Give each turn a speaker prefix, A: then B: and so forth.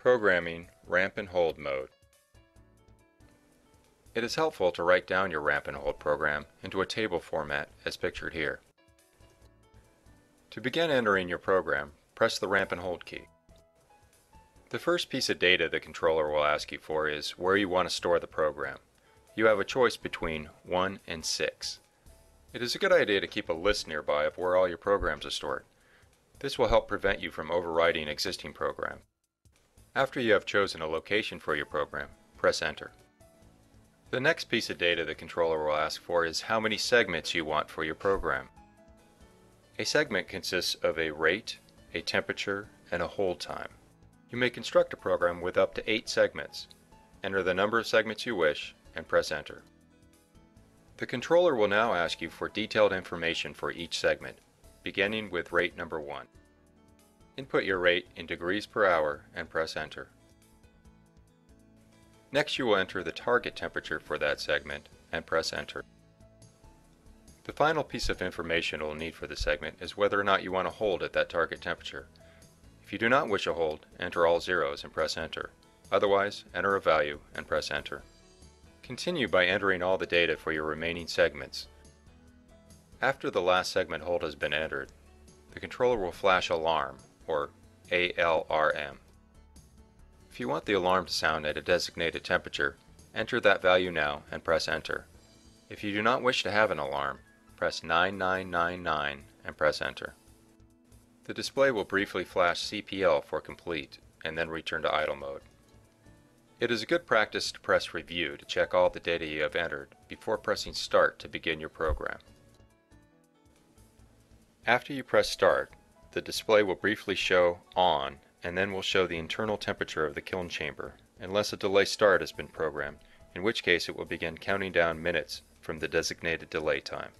A: Programming Ramp and Hold Mode. It is helpful to write down your ramp and hold program into a table format as pictured here. To begin entering your program, press the ramp and hold key. The first piece of data the controller will ask you for is where you want to store the program. You have a choice between 1 and 6. It is a good idea to keep a list nearby of where all your programs are stored. This will help prevent you from overwriting existing programs. After you have chosen a location for your program, press Enter. The next piece of data the controller will ask for is how many segments you want for your program. A segment consists of a rate, a temperature, and a hold time. You may construct a program with up to 8 segments. Enter the number of segments you wish and press Enter. The controller will now ask you for detailed information for each segment, beginning with rate number 1. Input your rate in degrees per hour and press Enter. Next you will enter the target temperature for that segment and press Enter. The final piece of information you will need for the segment is whether or not you want to hold at that target temperature. If you do not wish a hold, enter all zeros and press Enter. Otherwise, enter a value and press Enter. Continue by entering all the data for your remaining segments. After the last segment hold has been entered, the controller will flash Alarm, or ALRM. If you want the alarm to sound at a designated temperature, enter that value now and press Enter. If you do not wish to have an alarm, press 9999 and press Enter. The display will briefly flash CPL for complete and then return to idle mode. It is a good practice to press Review to check all the data you have entered before pressing Start to begin your program. After you press Start, the display will briefly show On and then will show the internal temperature of the kiln chamber, unless a delay start has been programmed, in which case it will begin counting down minutes from the designated delay time.